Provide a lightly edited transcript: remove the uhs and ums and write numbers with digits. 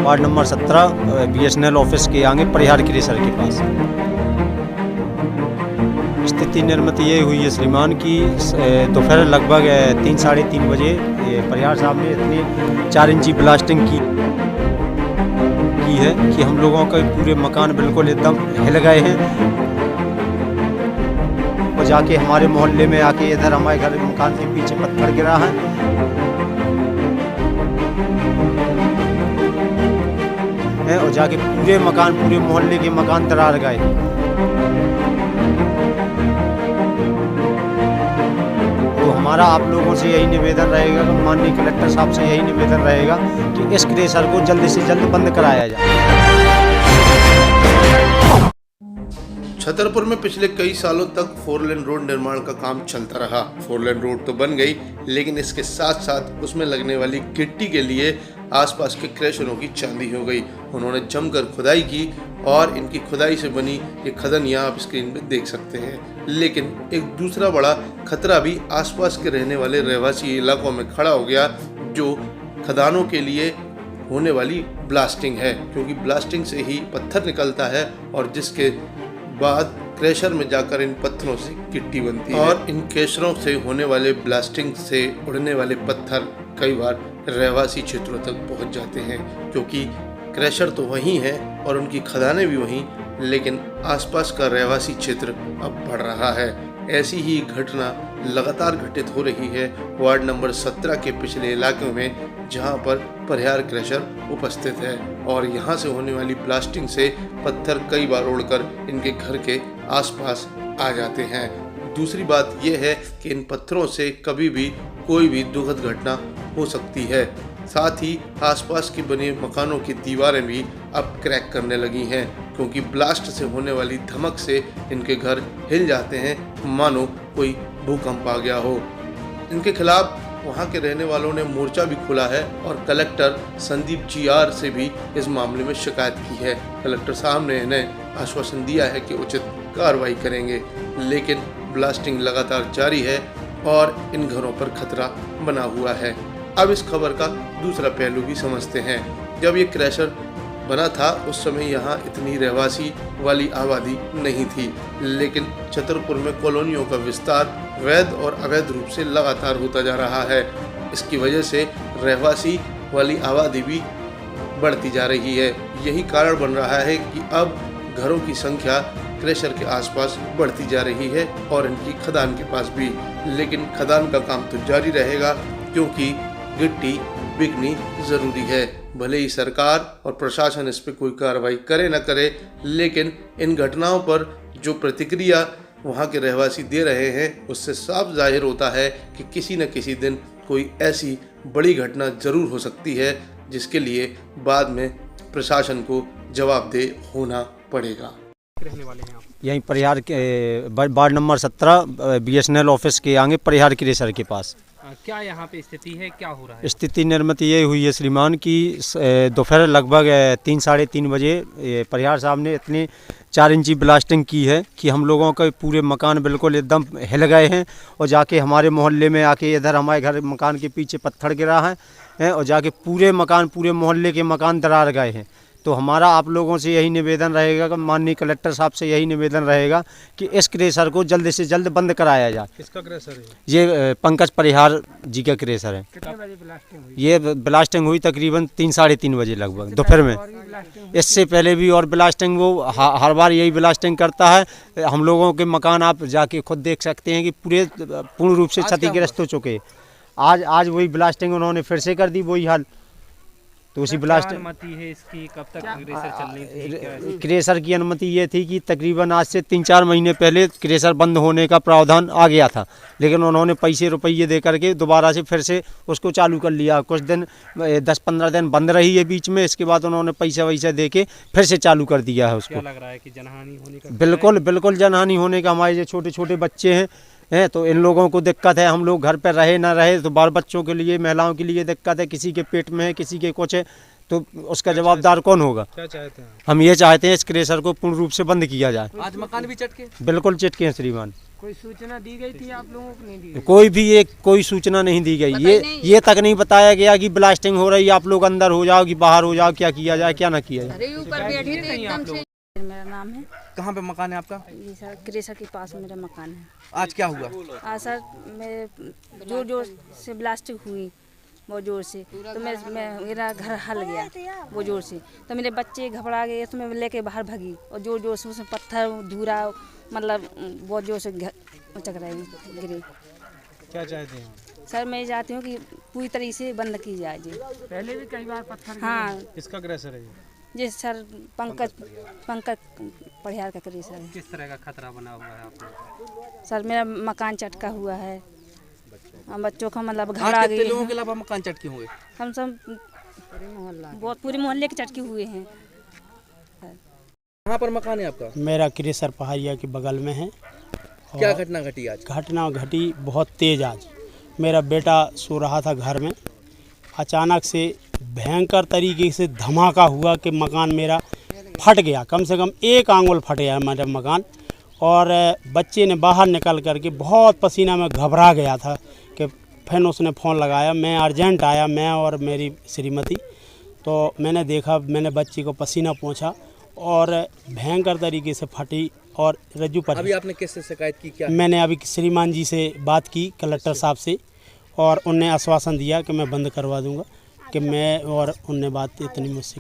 Ward number 17 BSNL office के आगे परिहार crusher के पास। स्थिति निर्मित ये हुई है श्रीमान कि दोपहर लगभग 3 साढ़े 3 बजे परिहार साहब ने इतनी 4 इंची ब्लास्टिंग की है कि हम लोगों के पूरे मकान बिल्कुल एकदम हिल गए हैं और जाके हमारे मोहल्ले में आके इधर हमारे घर मकान के पीछे पत्थर गिरा है। और जाके पूरे मोहल्ले के मकान दरार गए। तो हमारा आप लोगों से यही निवेदन रहेगा, माननीय कलेक्टर साहब से यही निवेदन रहेगा कि इस क्रेशर को जल्द से जल्द बंद कराया जाए। छतरपुर में पिछले कई सालों तक 4 लेन रोड निर्माण का काम चलता रहा। 4 लेन रोड तो बन गई, लेकिन इसके साथ साथ उसमें लगने वाली गिट्टी के लिए आसपास के क्रैशरों की चांदी हो गई। उन्होंने जमकर खुदाई की और इनकी खुदाई से बनी ये खदान यहाँ आप स्क्रीन पे देख सकते हैं। लेकिन एक दूसरा बड़ा खतरा भी आसपास के रहने वाले रहवासी इलाकों में खड़ा हो गया, जो खदानों के लिए होने वाली ब्लास्टिंग है, क्योंकि ब्लास्टिंग से ही पत्थर निकलता है और जिसके बाद क्रैशर में जाकर इन पत्थरों से गिट्टी बनती है और इन क्रैशरों से होने वाले ब्लास्टिंग से उड़ने वाले पत्थर कई बार रहवासी क्षेत्रों तक पहुंच जाते हैं, क्योंकि क्रैशर तो वहीं है और उनकी खदानें भी वहीं, लेकिन आसपास का रहवासी क्षेत्र अब बढ़ रहा है। ऐसी ही घटना लगातार घटित हो रही है वार्ड नंबर 17 के पिछले इलाकों में, जहां पर परिहार क्रैशर उपस्थित है और यहां से होने वाली ब्लास्टिंग से पत्थर कई बार उड़कर इनके घर के आसपास आ जाते हैं। दूसरी बात यह है कि इन पत्थरों से कभी भी कोई भी दुखद घटना हो सकती है। साथ ही आसपास के बने मकानों की दीवारें भी अब क्रैक करने लगी हैं, क्योंकि ब्लास्ट से होने वाली धमक से इनके घर हिल जाते हैं, मानो कोई भूकंप आ गया हो। इनके खिलाफ वहां के रहने वालों ने मोर्चा भी खोला है और कलेक्टर संदीप GR से भी इस मामले में शिकायत की है। कलेक्टर साहब ने इन्हें आश्वासन दिया है कि उचित कार्रवाई करेंगे, लेकिन ब्लास्टिंग लगातार जारी है और इन घरों पर खतरा बना हुआ है। अब इस खबर का दूसरा पहलू भी समझते हैं। जब ये क्रैशर बना था उस समय यहाँ इतनी रहवासी वाली आबादी नहीं थी, लेकिन छतरपुर में कॉलोनियों का विस्तार वैध और अवैध रूप से लगातार होता जा रहा है। इसकी वजह से रहवासी वाली आबादी भी बढ़ती जा रही है। यही कारण बन रहा है कि अब घरों की संख्या क्रैशर के आसपास बढ़ती जा रही है और इनकी खदान के पास भी। लेकिन खदान का काम तो जारी रहेगा, क्योंकि गिट्टी बिकनी ज़रूरी है। भले ही सरकार और प्रशासन इस पर कोई कार्रवाई करे न करे, लेकिन इन घटनाओं पर जो प्रतिक्रिया वहाँ के रहवासी दे रहे हैं उससे साफ जाहिर होता है कि किसी न किसी दिन कोई ऐसी बड़ी घटना ज़रूर हो सकती है, जिसके लिए बाद में प्रशासन को जवाबदेह होना पड़ेगा। रहने वाले हैं आप? यहीं परिहार के वार्ड नंबर 17 बीएसएनएल ऑफिस के आगे परिहार क्रेशर के पास। क्या यहाँ पे स्थिति है, क्या हो रहा है? स्थिति निर्मित ये हुई है श्रीमान कि दोपहर लगभग 3 साढ़े 3 बजे परिहार साहब ने इतनी 4 इंची ब्लास्टिंग की है कि हम लोगों के पूरे मकान बिल्कुल एकदम हिल गए हैं और जाके हमारे मोहल्ले में आके इधर हमारे घर मकान के पीछे पत्थर गिरा है और जाके पूरे मोहल्ले के मकान दरार गए हैं। तो हमारा आप लोगों से यही निवेदन रहेगा, माननीय कलेक्टर साहब से यही निवेदन रहेगा कि इस क्रेशर को जल्द से जल्द बंद कराया जाए। किसका क्रेशर है? ये पंकज परिहार जी का क्रेशर है। कितने बजे ब्लास्टिंग हुई? ये ब्लास्टिंग हुई तकरीबन 3 साढ़े 3 बजे लगभग दोपहर में। इससे पहले भी और ब्लास्टिंग, वो हर बार यही ब्लास्टिंग करता है। हम लोगों के मकान आप जाके खुद देख सकते हैं कि पूर्ण रूप से क्षतिग्रस्त हो चुके। आज वही ब्लास्टिंग उन्होंने फिर से कर दी, वही हाल। तो उसी ब्लास्ट अनुमति है इसकी, कब तक क्रेशर चलनी थी? क्रेशर की अनुमति ये थी कि तकरीबन आज से 3-4 महीने पहले क्रेशर बंद होने का प्रावधान आ गया था, लेकिन उन्होंने पैसे रुपये दे करके दोबारा से फिर से उसको चालू कर लिया। कुछ दिन 10-15 दिन बंद रही है बीच में, इसके बाद उन्होंने पैसा वैसा दे के फिर से चालू कर दिया है उसको। क्या लग रहा है कि जनहानि होने का? बिल्कुल जनहानि होने का। हमारे जो छोटे छोटे बच्चे हैं तो इन लोगों को दिक्कत है। हम लोग घर पर रहे ना रहे तो बाल बच्चों के लिए, महिलाओं के लिए दिक्कत है। किसी के पेट में है, किसी के कुछ है। तो उसका जवाबदार कौन होगा? क्या चाहते हैं? हम ये चाहते हैं इस क्रेशर को पूर्ण रूप से बंद किया जाए। आज मकान भी चटके? बिल्कुल चिटके हैं श्रीमान। कोई सूचना दी गई थी आप लोगों को? नहीं दी? कोई सूचना नहीं दी गई। ये तक नहीं बताया गया कि ब्लास्टिंग हो रही, आप लोग अंदर हो जाओ कि बाहर हो जाओ, क्या किया जाए क्या ना किया जाए। अरे ऊपर बैठी थी एकदम से। मेरा नाम है। कहाँ पे मकान है आपका? ये सर क्रेशर के पास मेरा मकान है। आज क्या हुआ? आज सर मेरे जोर जोर से ब्लास्टिंग हुई, बहुत जोर से। तो मेरा घर हल गया वो जोर से। तो मेरे बच्चे घबरा गए, तो मैं लेके बाहर भागी और जोर जोर से उसमें पत्थर धूरा मतलब बहुत जोर से चकराए गिरे। क्या चाहते हैं? सर मैं चाहती हूँ कि पूरी तरीके से बंद की जाए जी। पहले भी कई बार पत्थर हाँ। किसका क्रेशर है ये? जी सर पंकज पढ़ियार का क्रेशर है। किस तरह का खतरा बना हुआ है आपको? सर मेरा मकान चटका हुआ है, हम बच्चों का मतलब आज घबरा कितने गए लोगों हैं। के अलावा मकान चटके होंगे? हम सब बहुत पूरे मोहल्ले के चटके हुए हैं। कहाँ पर मकान है आपका? मेरा क्रेशर पहाड़िया के बगल में है। क्या घटना घटी आज? घटना घटी बहुत तेज आज। मेरा बेटा सो रहा था घर में, अचानक से भयंकर तरीके से धमाका हुआ कि मकान मेरा फट गया। कम से कम 1 आंगुल फट गया मेरा मकान। और बच्चे ने बाहर निकल करके बहुत पसीना में घबरा गया था कि फिर उसने फ़ोन लगाया। मैं अर्जेंट आया, मैं और मेरी श्रीमती। तो मैंने देखा, मैंने बच्ची को पसीना पोंछा और भयंकर तरीके से फटी। और रज्जू पर अभी आपने किससे शिकायत की? क्या मैंने अभी श्रीमान जी से बात की, कलेक्टर साहब से, और उनने आश्वासन दिया कि मैं बंद करवा दूंगा कि मैं, और उनने बात इतनी मुझसे